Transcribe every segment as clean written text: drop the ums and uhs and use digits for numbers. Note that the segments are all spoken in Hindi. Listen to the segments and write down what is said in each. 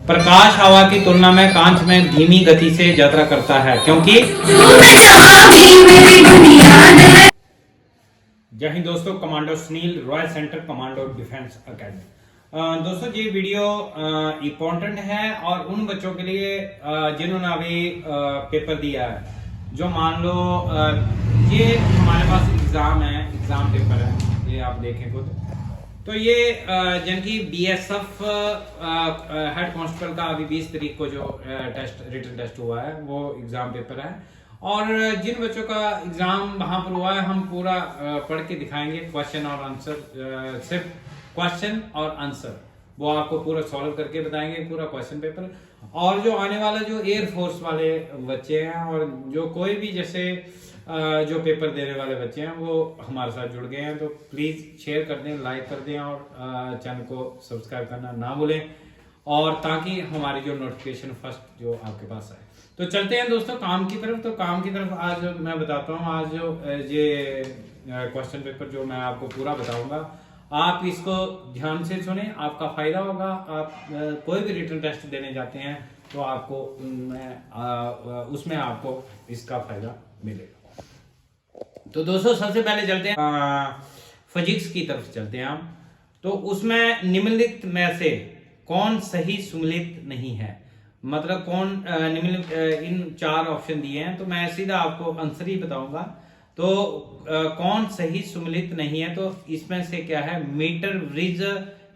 प्रकाश हवा की तुलना में कांच में धीमी गति से यात्रा करता है क्योंकि। जय हिंद दोस्तों, commando Sunil, royal centre commando defence academy. दोस्तों ये वीडियो इम्पोर्टेंट है और उन बच्चों के लिए जिन्होंने अभी पेपर दिया है। जो मान लो ये हमारे पास एग्जाम है, एग्जाम पेपर है, ये आप देखें खुद। तो ये जिनकी बीएसएफ हेड कांस्टेबल का अभी 20 तारीख को जो रिटन टेस्ट हुआ है वो एग्जाम पेपर है। और जिन बच्चों का एग्जाम वहां पर हुआ है हम पूरा पढ़ के दिखाएंगे, क्वेश्चन और आंसर, सिर्फ क्वेश्चन और आंसर वो आपको पूरा सॉल्व करके बताएंगे, पूरा क्वेश्चन पेपर। और जो आने वाला जो एयरफोर्स वाले बच्चे हैं और जो कोई भी जैसे जो पेपर देने वाले बच्चे हैं वो हमारे साथ जुड़ गए हैं, तो प्लीज शेयर कर दें, लाइक कर दें और चैनल को सब्सक्राइब करना ना भूलें, और ताकि हमारी जो नोटिफिकेशन फर्स्ट जो आपके पास आए। तो चलते हैं दोस्तों काम की तरफ। तो काम की तरफ आज मैं बताता हूँ, आज जो ये क्वेश्चन पेपर जो मैं आपको पूरा बताऊंगा, आप इसको ध्यान से सुने, आपका फायदा होगा। आप कोई भी रिटन टेस्ट देने जाते हैं तो आपको उसमें आपको इसका फायदा मिलेगा। तो दोस्तों सबसे पहले चलते हैं फिजिक्स की तरफ चलते हैं हम। तो उसमें निम्नलिखित में से कौन सही सुमेलित नहीं है, मतलब कौन निम्नलिखित, इन 4 ऑप्शन दिए हैं तो मैं सीधा आपको आंसर ही बताऊंगा। तो कौन सही सुमेलित नहीं है, तो इसमें से क्या है, मीटर ब्रिज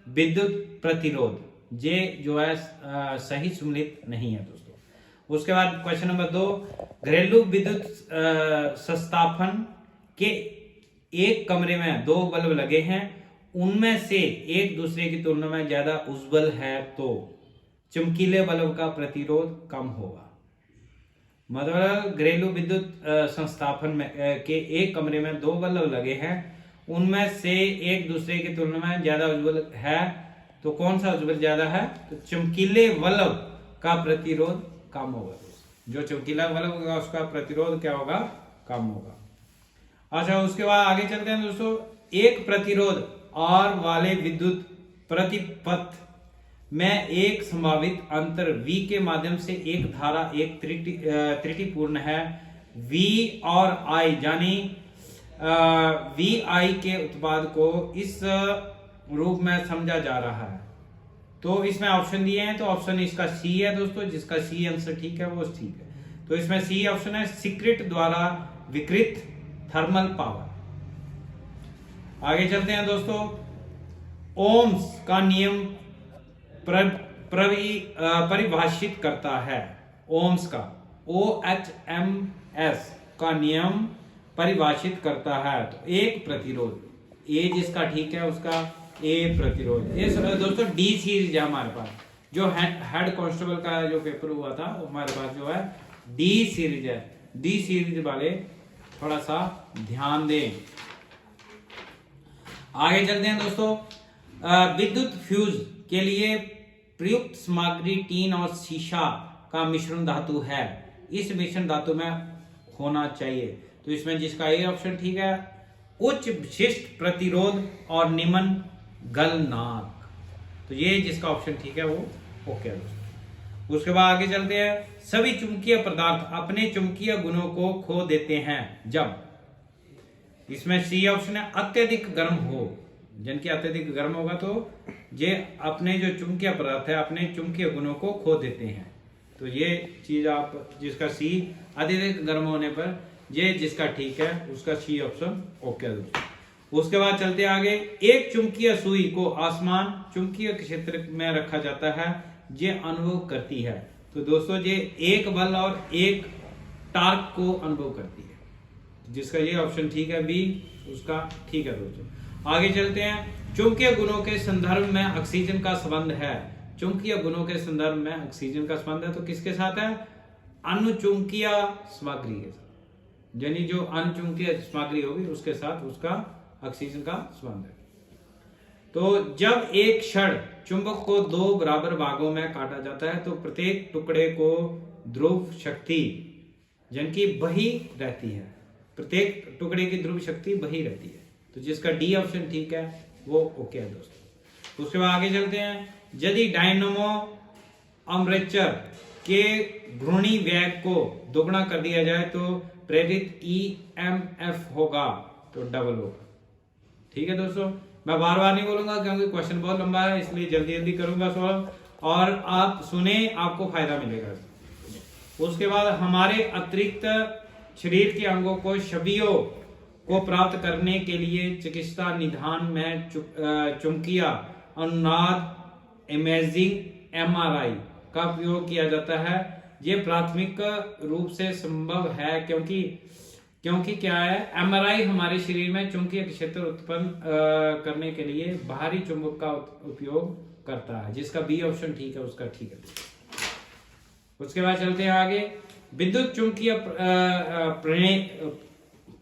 विद्युत प्रतिरोध, ये जो है सही सुमेलित नहीं है दोस्तों। उसके बाद क्वेश्चन नंबर 2, घरेलू विद्युत संस्थापन के एक कमरे में 2 बल्ब लगे हैं, उनमें से एक दूसरे की तुलना में ज्यादा उज्जवल है तो चमकीले बल्ब का प्रतिरोध कम होगा। मतलब घरेलू विद्युत संस्थापन में के एक कमरे में 2 बल्ब लगे हैं, उनमें से एक दूसरे की तुलना में ज्यादा उज्जवल है, तो कौन सा उज्जवल ज्यादा है, तो चमकीले बल्ब का प्रतिरोध कम होगा। जो चमकीला बल्ब होगा उसका प्रतिरोध क्या होगा, कम होगा। अच्छा, उसके बाद आगे चलते हैं दोस्तों। एक प्रतिरोध और वाले विद्युत प्रतिपथ में एक संभावित अंतर V के माध्यम से एक धारा एक त्रुटिपूर्ण है। V और I यानी VI के उत्पाद को इस रूप में समझा जा रहा है। तो इसमें ऑप्शन दिए हैं, तो ऑप्शन इसका सी है दोस्तों, जिसका सी आंसर ठीक है वो ठीक है। तो इसमें सी ऑप्शन है, सीक्रेट द्वारा विकृत थर्मल पावर। आगे चलते हैं दोस्तों। ओम्स का नियम परिभाषित करता है, ओम्स का OHMS का नियम परिभाषित करता है। तो एक प्रतिरोध, ए जिसका ठीक है उसका ए प्रतिरोध। ये दोस्तों डी सीरीज है हमारे पास, जो हेड कांस्टेबल का जो पेपर हुआ था हमारे पास जो है डी सीरीज है। डी सीरीज वाले थोड़ा सा ध्यान दें। आगे चलते हैं दोस्तों। विद्युत फ्यूज के लिए प्रयुक्त सामग्री टीन और शीशा का मिश्रण धातु है, इस मिश्रण धातु में होना चाहिए। तो इसमें जिसका ए ऑप्शन ठीक है, उच्च विशिष्ट प्रतिरोध और निम्न गलनांक, तो ये जिसका ऑप्शन ठीक है वो ओके है दोस्तों। उसके बाद आगे चलते हैं। सभी चुंबकीय पदार्थ अपने चुंबकीय गुणों को खो देते हैं जब, इसमें सी ऑप्शन है, अत्यधिक गर्म हो। जिनकी अत्यधिक गर्म होगा तो ये अपने जो चुंबकीय पदार्थ है अपने चुंबकीय गुणों को खो देते हैं। तो ये चीज आप, जिसका सी अत्यधिक गर्म होने पर, ये जिसका ठीक है उसका सी ऑप्शन ओके है दोस्तों। उसके बाद चलते आगे। एक चुंबकीय सुई को आसमान चुंबकीय क्षेत्र में रखा जाता है, ये अनुभव करती है। तो दोस्तों ये एक बल और एक टार्क को अनुभव करती है, जिसका ये ऑप्शन ठीक है, बी उसका ठीक है दोस्तों। आगे चलते हैं। चुंबकीय गुणों के संदर्भ में ऑक्सीजन का संबंध है, चुंबकीय गुणों के संदर्भ में ऑक्सीजन का संबंध है, तो किसके साथ है, अनुचुंबकीय सामग्री के साथ, यानी जो अनुचुंबकीय सामग्री होगी उसके साथ उसका ऑक्सीजन का संबंध है। तो जब एक क्षण चुंबक को 2 बराबर भागों में काटा जाता है तो प्रत्येक टुकड़े को ध्रुव शक्ति जिनकी वही रहती है, प्रत्येक टुकड़े की ध्रुव शक्ति वही रहती है। तो जिसका डी ऑप्शन ठीक है वो ओके है दोस्तों। उसके बाद आगे चलते हैं। यदि डायनामो आर्मेचर के घूर्णी वेग को दोगुना कर दिया जाए तो प्रेरित ईएमएफ होगा, तो डबल होगा। ठीक है दोस्तों, मैं बार बार नहीं बोलूंगा क्योंकि क्वेश्चन बहुत लंबा है, इसलिए जल्दी जल्दी करूंगा सॉल्व, और आप सुने, आपको फायदा मिलेगा। उसके बाद हमारे अतिरिक्त शरीर के अंगों को छवियों को प्राप्त करने के लिए चिकित्सा निदान में चुंबकीय अनुनाद इमेजिंग एमआरआई का उपयोग किया जाता है। ये प्राथमिक रूप से संभव है क्योंकि क्या है, एमआरआई हमारे शरीर में चुंबकीय क्षेत्र उत्पन्न करने के लिए बाहरी चुंबक का उपयोग करता है, जिसका बी ऑप्शन ठीक है, उसका ठीक है। उसके बाद चलते हैं आगे। विद्युत चुंबकीय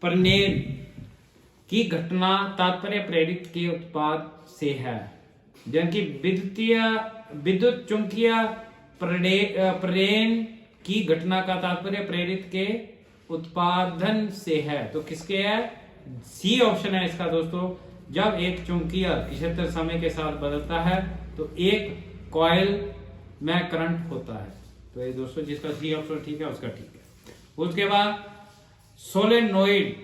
प्रणेन की घटना तात्पर्य प्रेरित के उत्पाद से है, जबकि विद्युत चुंबकीय प्रेरण की घटना का तात्पर्य प्रेरित के उत्पादन से है। तो किसके है, सी ऑप्शन है इसका दोस्तों। जब एक चुंबकीय क्षेत्र समय के साथ बदलता है तो एक कॉइल में करंट होता है। तो ये दोस्तों जिसका सी ऑप्शन ठीक है, उसका ठीक है। उसके बाद सोलेनोइड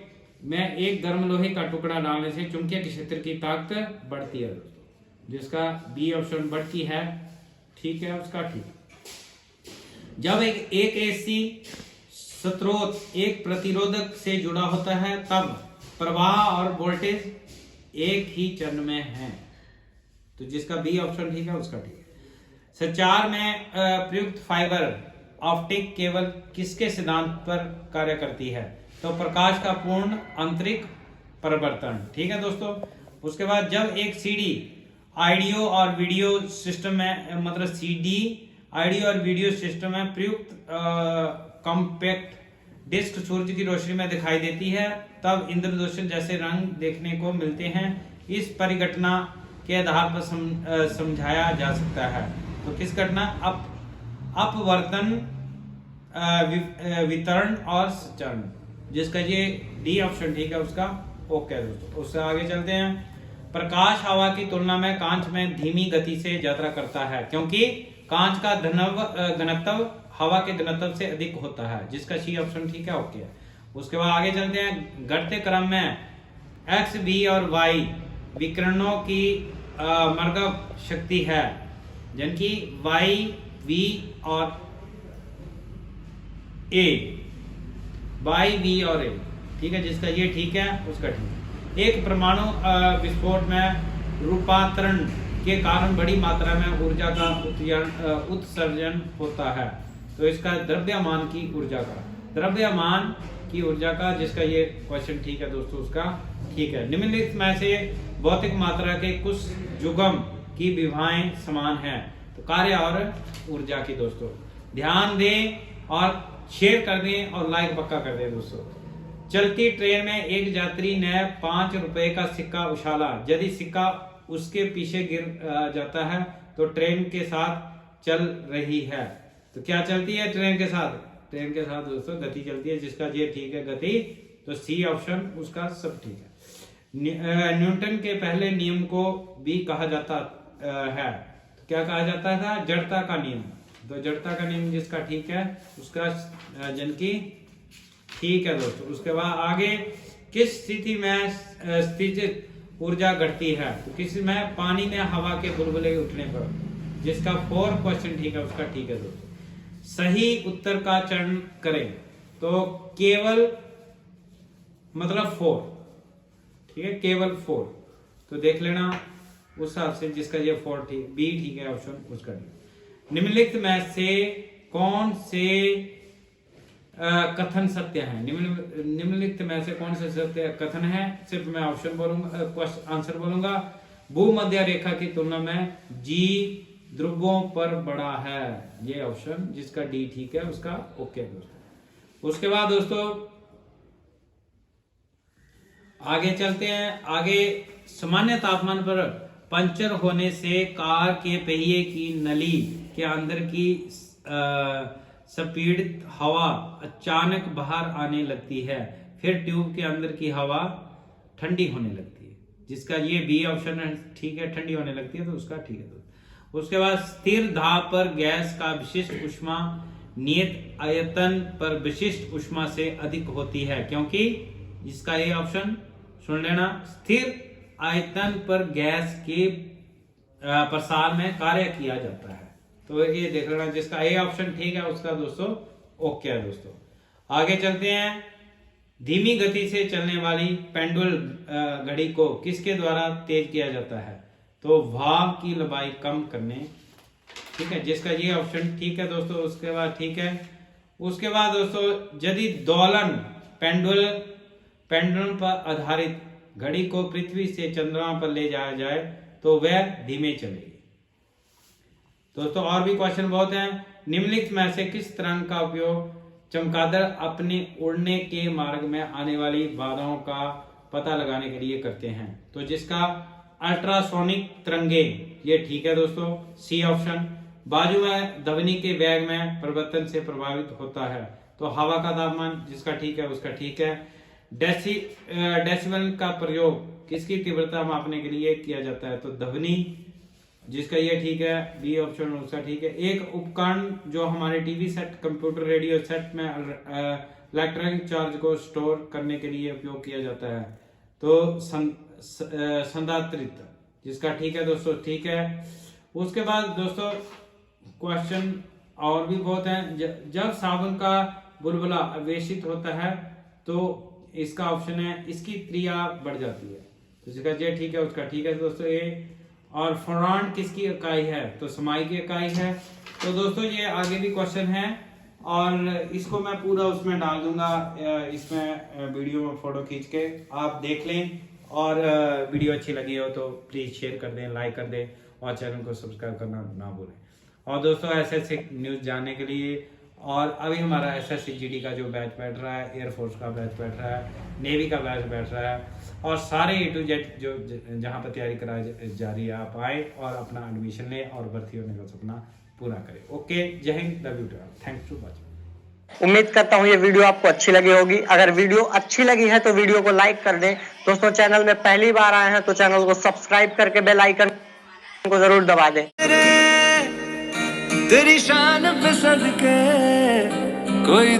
में एक गर्म लोहे का टुकड़ा डालने से चुंबकीय क्षेत्र की ताकत बढ़ती है दोस्तों, जिसका बी ऑप्शन बढ़ती है, ठीक है, उसका ठीक है। जब एक एसी स्रोत एक प्रतिरोधक से जुड़ा होता है तब प्रवाह और वोल्टेज एक ही चरण में है, तो जिसका बी ऑप्शन ठीक है, उसका ठीक है। संचार में प्रयुक्त फाइबर ऑप्टिक केबल किसके सिद्धांत पर कार्य करती है, तो प्रकाश का पूर्ण आंतरिक परिवर्तन, ठीक है दोस्तों। उसके बाद जब एक सीडी ऑडियो और वीडियो सिस्टम में, मतलब सीडी ऑडियो और वीडियो सिस्टम में प्रयुक्त कॉम्पैक्ट डिस्क सूर्य की रोशनी में दिखाई देती है तब इंद्रधनुष जैसे रंग देखने को मिलते हैं। इस परिघटना के आधार पर समझाया जा सकता है। तो किस घटना, अपवर्तन, वितरण और संचरण, जिसका ये डी ऑप्शन ठीक है, उसका ओके दोस्तों। उससे आगे चलते हैं। प्रकाश हवा की तुलना में कांच में धीमी गति से यात्रा करता है क्योंकि कांच का घनत्व हवा के घनत्व से अधिक होता है, जिसका सी ऑप्शन ठीक है, ओके है। उसके बाद आगे चलते हैं। घटते क्रम में एक्स, बी और वाई विकिरणों की मर्गव शक्ति है, जिनकी वाई, वी और ए, वाई, वी और ए, ठीक है, जिसका ये ठीक है, उसका ठीक है। एक परमाणु विस्फोट में रूपांतरण के कारण बड़ी मात्रा में ऊर्जा का उत्सर्जन होता है, तो इसका द्रव्यमान की ऊर्जा का जिसका ये क्वेश्चन ठीक है दोस्तों, उसका ठीक है। निम्नलिखित में से भौतिक मात्रा के कुछ युग्म की विभवाएं समान हैं, तो कार्य और ऊर्जा की दोस्तों। ध्यान दें और शेयर कर दें और लाइक पक्का कर दें दोस्तों। चलती ट्रेन में एक यात्री ने 5 रुपए का सिक्का उछाला, यदि सिक्का उसके पीछे गिर जाता है तो ट्रेन के साथ चल रही है, तो क्या चलती है ट्रेन के साथ? ट्रेन के साथ दोस्तों गति चलती है, जिसका ये ठीक है गति, तो सी ऑप्शन उसका सब ठीक है। न्यूटन के पहले नियम को भी कहा जाता है, तो क्या कहा जाता था? जड़ता का नियम, तो जड़ता का नियम जिसका ठीक है, उसका जनकी ठीक है दोस्तों। उसके बाद आगे, किस स्थिति में स्थितिज ऊर्जा घटती है? तो किसी में पानी में हवा के बुलबुले उठने पर, जिसका 4 क्वेश्चन ठीक है, उसका ठीक है दोस्तों। सही उत्तर का चयन करें, तो केवल मतलब 4, ठीक है, केवल 4, तो देख लेना उस हिसाब से, जिसका ये 4 ठीक, बी ठीक है ऑप्शन उसका ठीक। निम्नलिखित में से कौन से कथन सत्य है? निम्नलिखित में से कौन से सत्य कथन है? सिर्फ मैं ऑप्शन बोलूंगा, आंसर बोलूंगा। भूमध्य रेखा की तुलना में जी ध्रुवों पर बड़ा है, ये ऑप्शन, जिसका डी ठीक है, उसका ओके दोस्तों। उसके बाद दोस्तों आगे चलते हैं। आगे, सामान्य तापमान पर पंचर होने से कार के पहिए की नली के अंदर की संपीड़ित हवा अचानक बाहर आने लगती है, फिर ट्यूब के अंदर की हवा ठंडी होने लगती है, जिसका ये बी ऑप्शन है, ठीक है, ठंडी होने लगती है, तो उसका ठीक है दोस्तों। उसके बाद स्थिर दाब पर गैस का विशिष्ट ऊष्मा नियत आयतन पर विशिष्ट ऊष्मा से अधिक होती है, क्योंकि इसका ए ऑप्शन सुन लेना, स्थिर आयतन पर गैस के प्रसार में कार्य किया जाता है। तो ये देख लेना, जिसका ए ऑप्शन ठीक है उसका दोस्तों ओके है। दोस्तों आगे चलते हैं। धीमी गति से चलने वाली पेंडुल घड़ी को किसके द्वारा तेज किया जाता है? तो भाव की लंबाई कम करने, ठीक है, जिसका ये ऑप्शन ठीक है दोस्तों। उसके बाद ठीक है, उसके बाद दोस्तों यदि दोलन पेंडुलम पर आधारित घड़ी को पृथ्वी से चंद्रमा पर ले जाया जाए तो वह धीमे चलेगी। दोस्तों और भी क्वेश्चन बहुत हैं। निम्नलिखित में से किस तरंग का उपयोग चमगादड़ अपने उड़ने के मार्ग में आने वाली बाधाओं का पता लगाने के लिए करते हैं? तो जिसका अल्ट्रासोनिक तरंगे, ये ठीक है दोस्तों, सी ऑप्शन। बाजू में ध्वनि के वेग में परिवर्तन से प्रभावित होता है, तो हवा का तापमान, जिसका ठीक है उसका ठीक है। डेसिबल का प्रयोग किसकी तीव्रता मापने के लिए किया जाता है? तो ध्वनि, जिसका ये ठीक है, बी ऑप्शन उसका ठीक है। एक उपकरण जो हमारे TV set, computer, radio set में इलेक्ट्रॉनिक चार्ज को स्टोर करने के लिए उपयोग किया जाता है, तो संधारित्र, जिसका ठीक है दोस्तों ठीक है। उसके बाद दोस्तों क्वेश्चन और भी बहुत हैं। जब साबुन का बुलबुला आवेशित होता है तो इसका ऑप्शन है, इसकी क्रिया बढ़ जाती है, तो जिसका ये ठीक है उसका ठीक है दोस्तों ए। और फराड किसकी इकाई है? तो समाई की इकाई है। तो दोस्तों ये आगे भी क्वेश्चन है और इसको मैं पूरा उसमें डाल दूंगा, इसमें वीडियो में फोटो खींच के आप देख लें। और वीडियो अच्छी लगी हो तो प्लीज शेयर कर दें, लाइक कर दें और चैनल को सब्सक्राइब करना ना भूलें। और दोस्तों ऐसे न्यूज जानने के लिए, और अभी हमारा SSC GD का जो बैच बैठ रहा है, एयरफोर्स का बैच बैठ रहा है, नेवी का बैच बैठ रहा है, और सारे A to Z जो जहाँ पर तैयारी कराई जा रही है, आप आए और अपना एडमिशन लें और भर्ती होने का सपना पूरा करें। ओके, जय हिंद, love you to all, thanks for watching. उम्मीद करता हूँ ये वीडियो आपको अच्छी लगी होगी। अगर वीडियो अच्छी लगी है तो वीडियो को लाइक कर दें। दोस्तों चैनल में पहली बार आए हैं तो चैनल को सब्सक्राइब करके बेल आइकन को जरूर दबा दें। तेरी शान पे सदके कोई